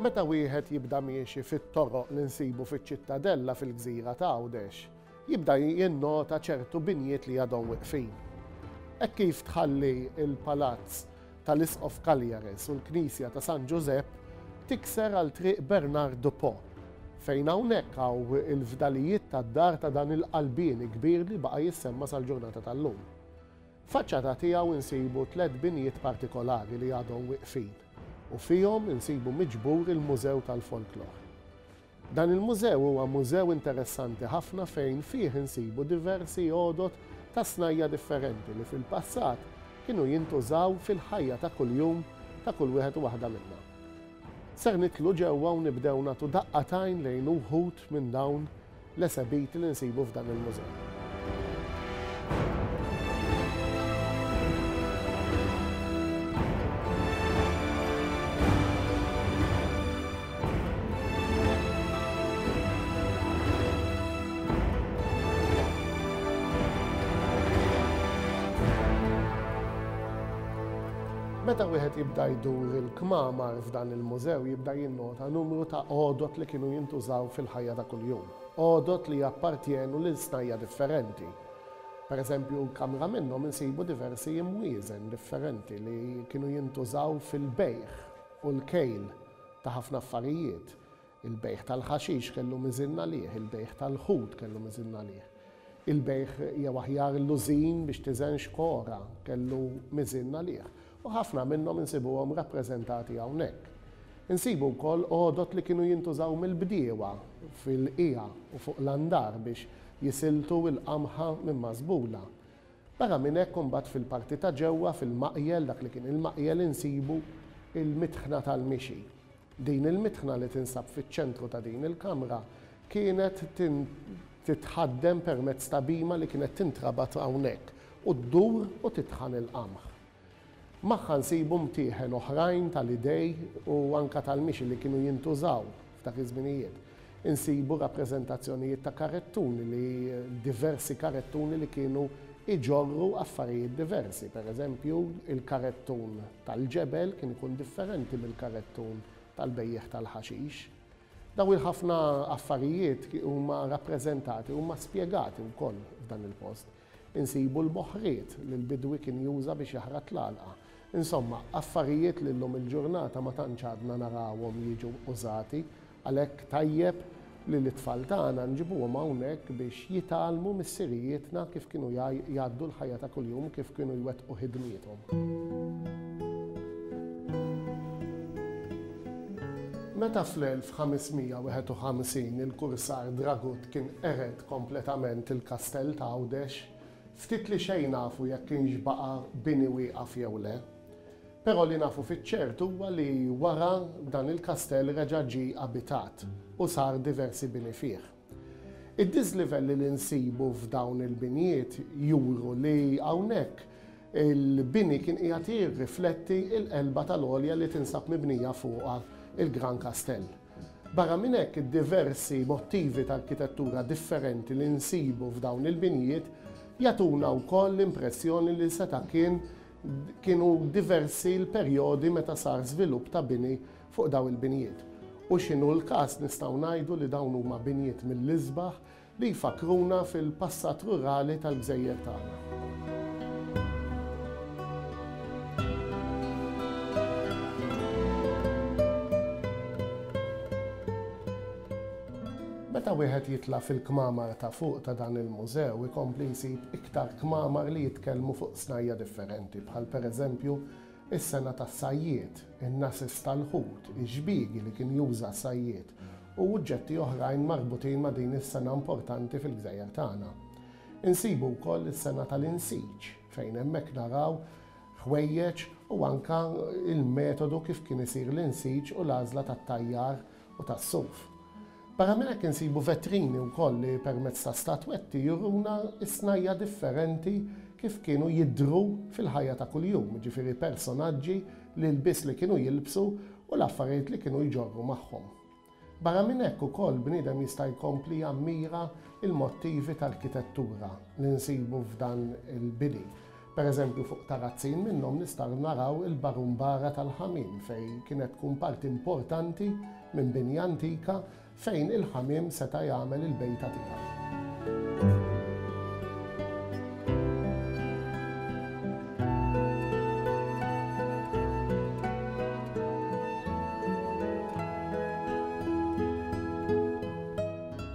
Meta wieħed jibda miexi fit-toroq li nsibu fiċ-ċittadella fil-Gżira ta' Għawdex, jibda jinnota ċertu binjiet li għadhom weqfin. Hekk kif tħalli il-palazz tal-Isqof Kaljares u l-Knisja ta' San Giuseppe tikser għal triq Bernard Dupont, fejn hawnhekk hawn il-fdalijiet tad-dar ta' dan il-qalbien kbir li baqa' jissemma sal-ġurnata tal-lum. Faċċata tiegħu insibu 3 binjiet partikolari li għadhom weqfin u fihom insibu miġbur il-Mużew tal-Folklor. Dan il-mużew huwa mużew interessanti ħafna fejn fih insibu diversi għodot ta' snajja differenti li fil-passat kienu jintużaw fil-ħajja ta' kuljum ta' kull wieħed u waħda minnha. Ser nitlu ġewwa u nibdew nagħtu daqqatajn lejn uħud minn dawn l-esebiti li nsibu f'dan il-mużew. Meta wieħed jibda jdur il-kmamar f'dan il-mużew jibda jinnota numru ta' għodot li kienu jintużaw fil-ħajja ta' kuljum. Għodot li appartjenu lil snajja differenti. Per eżempju, kamra minnhom insibu diversi imwieżen differenti li kienu jintużaw fil-bejħ u l-kejl ta' ħafna affarijiet. Il-bejħ tal-ħaxix kellu miżinna liħ, il-bejħ tal-ħut kellu miżinna liħ. Il-bejħ jew aħjar l-lużin biex tiżen xkora kellu miżinna liħ. U ħafna minnhom insibuhom rappreżentati hawnhekk. Insibu wkoll għodot li kienu jintużaw mill-bdiewa fil-qija u fuq l-andar biex jisiltu l-qamħa minn mażbula. Barra minn hekk imbagħad fil-parti ta' ġewwa fil-maqjel dak li kien il-maqjel insibu il-mitħna tal-mixi. Din il-mitħna li tinsab fiċ-ċentru ta' din il-kamra kienet titħaddem permezz ta' bima li kienet tintrabat hawnhekk u ddur u titħan il-qamħ. Magħha nsibu mtieħen oħrajn tal-idej u anka tal-mixi li kienu jintużaw f'dak iż-żminijiet. Insibu rappreżentazzjonijiet ta' karettuni li diversi karettuni li kienu iġorru affarijiet diversi. Per eżempju, il-karettun tal-ġebel kien ikun differenti mill-karettun tal-bejjeħ tal-ħaxix. Daw il-ħafna affarijiet huma rappreżentati huma spjegati wkoll f'dan il-post. Insibu l-moħħriet li l-bidwi kien juża biex jaħrat l-għalqa. Insomma, affarijiet li llum il-ġurnata ma tantx għadna narawhom jiġu użati, għalhekk tajjeb li l-itfal tagħna nġibuhom hawnhekk biex jitalmu mis-sirijietna kif kienu jgħaddu l-ħajja ta' kuljum, kif kienu jwettqu ħidmiethom. Meta fl-1551 il-kursar Dragut kien ered kompletament il-kastell ta' Għawdex, ftit li xejn nafu jekk kienx baqa' bini wieqaf jew le. Però li nafu fiċ-ċertu huwa li wara dan il-kastell reġa' ġie abitat u sar diversi bini fih. Id-dislivelli li nsibu f'dawn il-binijiet juru li hawnhekk il-bini kien qiegħed jirrifletti l-qelba tal-għolja li tinsab mibnija fuqha il-Gran Kastell. Barra minn hekk id-diversi mottivi ta' arkitettura differenti li nsibu f'dawn il-binijiet jagħtuna wkoll l-impressjoni li seta' kienu diversi l-perjodi meta sar żvilupp ta' bini fuq dawn il-binijiet. U x'inhu l-każ nistgħu ngħidu li dawn huma binijiet mill-isbaħ li jfakruna fil-passat rurali tal-Gżejjer tagħna. Meta wieħed jitla' fil-kmamar ta' fuq ta' dan il-mużew ikompli jsib iktar kmamar li jitkellmu fuq snajja differenti, bħal pereżempju is-sena tas-sajjied, in-nasis tal-ħut, iġbigi li kien juża s-sajjied u uġġetti oħrajn marbutin ma' din is-sena importanti fil-Gżejjer tagħna. Insibu wkoll is-sena tal-insiġ fejn hemmhekk naraw ħwejjeġ u anke il-metodu kif kien isir l-insiġ u l-għażla tat-tajjar u tas-suf. Barra minn hekk insibu vetrini wkoll li permezz ta' statwetti juruna snajja differenti kif kienu jidhru fil-ħajja ta' kuljum, ġifieri personaġġi li l-biss li kienu jilbsu u l-affarijiet li kienu jġorru magħhom. Barra minn hekk ukoll bniedem jista' jkompli jammira il-mottivi tal-arkitettura li nsibu f'dan il-bini. Pereżempju fuq tarazzin minnhom nistgħu naraw il-barumbara tal-ħamim fejn kienet tkun parti importanti minn binja antika fejn il-ħamim seta' jagħmel il-bejta tiegħu.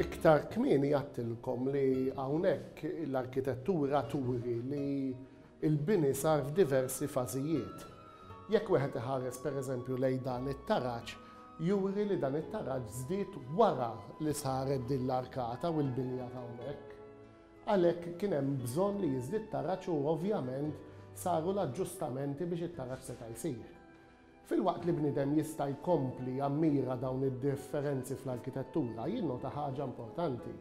Iktar kmieni għattilkom li hawnhekk l-arkitettura turi li il-bini sar f'diversi fażijiet. Jekk wieħed iħares pereżempju lejn dan it-taraġġ, juri li dan it-taraġġ żdied wara li saret din l-arkata u l-binja ta' hawnhekk. Għalhekk kien hemm bżonn li jiżdied taraġġ u ovvjament saru l-aġġustamenti biex it-taraġġ seta' jsir. Fil-waqt li bniedem jista' jkompli jammira dawn id-differenzi fl-arkitettura, jinnota ħaġa importanti.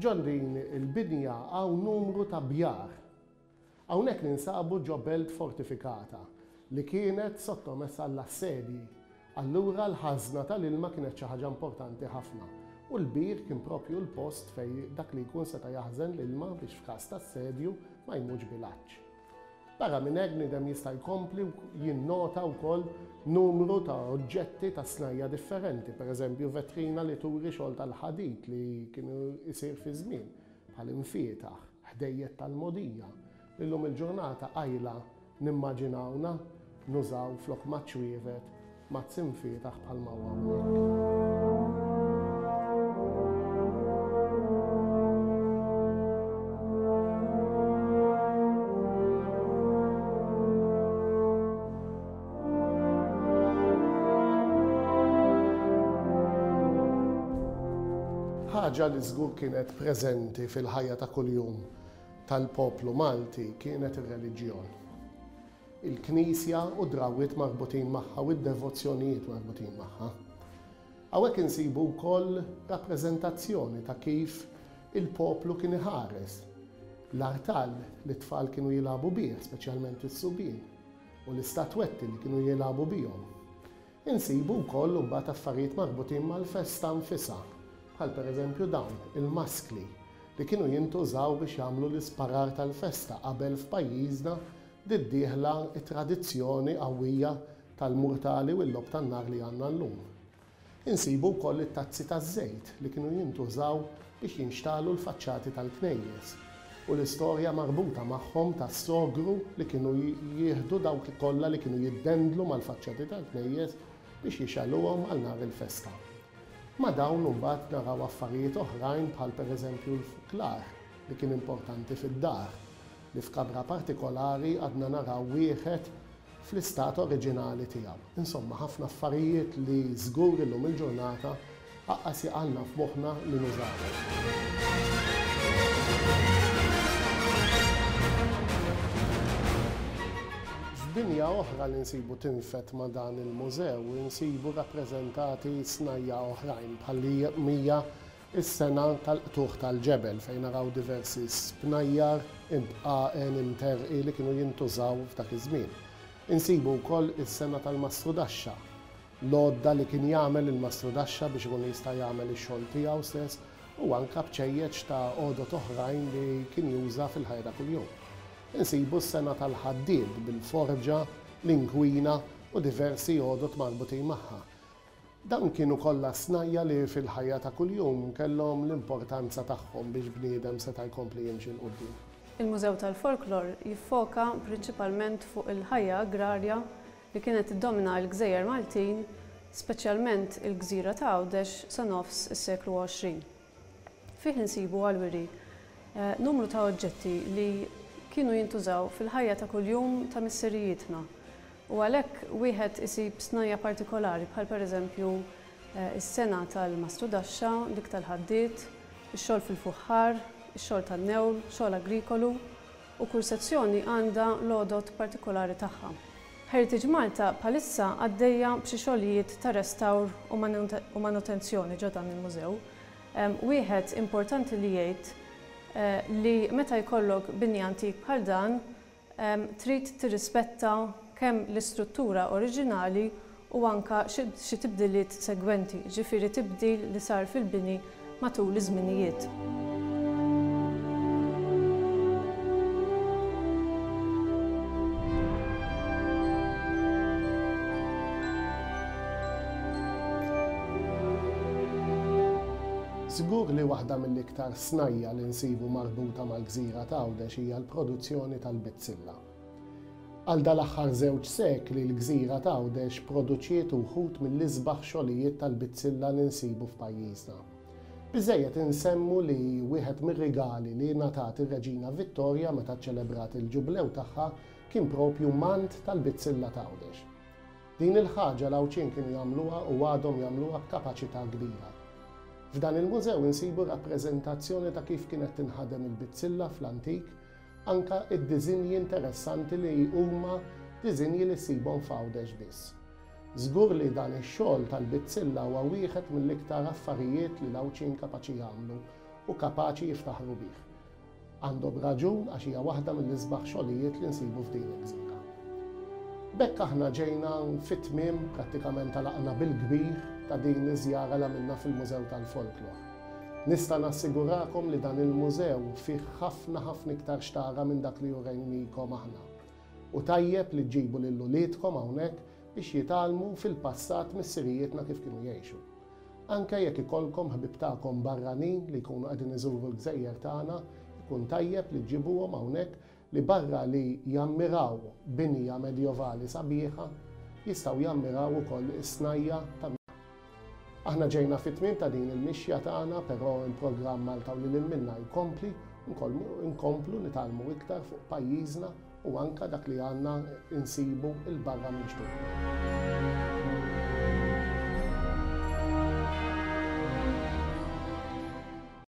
Ġol din il-binja hawn numru ta' bjar. Hawnhekk ninsabu ġo belt fortifikata li kienet sottomessa għall-assedji. Allura l-ħażna tal-ilma kienet xi ħaġa importanti ħafna. U l-bir kien propju l-post fejn dak li jkun seta' jaħżen l-ilma biex f'każ ta' assedju ma jmutx bilanċ. Barra minn hekk bniedem jista' jkompli jinnota wkoll numru ta' oġġetti ta' snajja differenti, pereżempju vetrina li turi xogħol tal-ħadid li kienu jsir fi żmien bħal infietaħ, ħdejjed tal-modija. Illum il-ġurnata għajla nimmaġinawna nużaw flok maċċwievet mazz infietaħ bħalma hawnhekk. Ħaġa li żgur kienet preżenti fil-ħajja ta' kuljum tal-poplu Malti kienet ir-reliġjon. Il-Knisja u drawwiet marbutin magħha u d-devozzjonijiet marbutin magħha. Hawnhekk insibu wkoll rappreżentazzjoni ta' kif il-poplu kien iħares l-artal li t-tfal kienu jilagħbu bih, speċjalment is-subien, u l-istatwetti li kienu jilagħbu bihom. Insibu wkoll imbagħad affarijiet marbutin mal-festa nfisha, bħal pereżempju dawn il-maskli li kienu jintużaw biex jagħmlu l-isparar tal-festa qabel f'pajjiżna diddieħla t-tradizzjoni qawwija tal-murtali u l-lob tan-nar li għandna llum. Insibu wkoll it-tazzi taż-żejt li kienu jintużaw biex jinxtalu l-faċċati tal-knejjes u l-istorja marbuta magħhom tas-sogru li kienu jieħdu dawk kollha li kienu jiddendlu mal-faċċati tal-knejjes biex jixalluhom għal nhar il-festa. Ma dawn imbagħad naraw affarijiet oħrajn bħal pereżempju l-fuklar li kien importanti fid-dar, li f'kabra partikolari għadna naraw wieħed fl-istat oriġinali tiegħu. Insomma, ħafna affarijiet li żgur illum il-ġurnata aqqas jaqalna f'moħħna li nużawhom. Binja oħra li nsibu tinfet ma' dan il-mużew, nsibu rappreżentati snajja oħrajn bħalli mija is-sena tal-qtuħ tal-ġebel fejn naraw diversi spnajjar intqaqen interqi li kienu jintużaw f'dak iż-żmien. Insibu wkoll is-sena tal-Mastru Daxxa, l-għodda li kien jagħmel il-Mastru Daxxa biex ikun jista' jagħmel ix-xogħol tiegħu stess u anke bċejjeġ ta' għodot oħrajn li kien juża fil-ħajja ta' kuljum. Insibu s-sena tal-ħaddied bil-forġa, l-inkwina u diversi għodot marbutin magħha. Dan kienu kollha snajja li fil-ħajja ta' kuljum kellhom l-importanza tagħhom biex bniedem seta' jkompli jimxi l qudiem. Il-Mużew tal-Folklor jiffoka prinċipalment fuq il-ħajja agrarja li kienet iddomina l-Gżejjer Maltin, speċjalment il-Gżira ta' Għawdex sa nofs is-seklu 20. Fih insibu għal-wiri numru ta' oġġetti li kienu jintużaw fil-ħajja ta' kuljum ta' missirijietna. U għalhekk wieħed isib snajja partikolari bħal pereżempju is-sena tal-Mastru Daxxa, dik tal-ħaddiet, ix-xogħol fil-fuħħar, ix-xogħol tan-newl, xogħol agrikolu u kull sezzjoni għandha l-għodot partikolari tagħha. Heritage Malta bħalissa għaddejja b'xi xogħlijiet ta' restawr u manutenzjoni ġo dan il-mużew. Wieħed importanti li jgħid li meta jkollok binja antik bħal dan, trid tirrispetta kemm l-istruttura oriġinali u anke xi tibdiliet segwenti, ġifieri tibdil li sar fil-bini matul iż-żminijiet. Żgur li waħda mill-iktar snajja li nsibu marbuta mal-Gżira ta' Għawdex hija l-produzzjoni tal-bizzilla. Għal dal-aħħar 2 sekli l-Gżira ta' Għawdex produċiet uħud mill-isbaħ xogħlijiet tal-bizzilla li nsibu f'pajjiżna. Biżejjed insemmu li wieħed mir-rigali li ngħatat ir-Reġina Vittorja meta ċċelebrat il-ġublew tagħha kien propju mant tal-bizzilla ta' Għawdex. Din il-ħaġa l-Għawċin kienu jagħmluha u għadhom jagħmluha b'kapaċità kbira. F'dan il-mużew insibu rappreżentazzjoni ta' kif kienet tinħadem il-bizzilla fl-antik, anka id-diżinji interessanti li huma diżinji li ssibhom f'Għawdex biss. Żgur li dan ix-xogħol tal-bizzilla huwa wieħed mill-iktar affarijiet li l-Għawċin kapaċi jagħmlu u kapaċi jiftaħru bih. Għandhom raġun għax hija waħda mill-isbaħ xogħlijiet li nsibu f'din il-gżira. Bekk aħna ġejna fit-tmiem prattikament talaqna bil-kbir ta' din iż-żjara li għamilna fil-Mużew tal-Folklor. Nista' nassigurakom li dan il-mużew fih ħafna iktar xtara minn dak li jurejnikom aħna. U tajjeb li ġibu lil uliedkom hawnhekk biex jitalmu fil-passat mis-sirijietna kif kienu jgħixu. Anke jekk ikollkom ħbib tagħkom barranin li jkunu qegħdin iżuru l-gżejjer tagħna, ikun tajjeb li ġibuhom hawnhekk li barra li jammiraw binja medjevali sabiħa, jistgħu jammiraw ukoll is-snajja ta' Aħna ġejna fit-tmiem ta' din il-mixja tagħna, però il-programm Malta u lil minna jkompli, nkomplu nitalmu iktar fuq pajjiżna u anke dak li għandna insibu il-barra minn ġdud.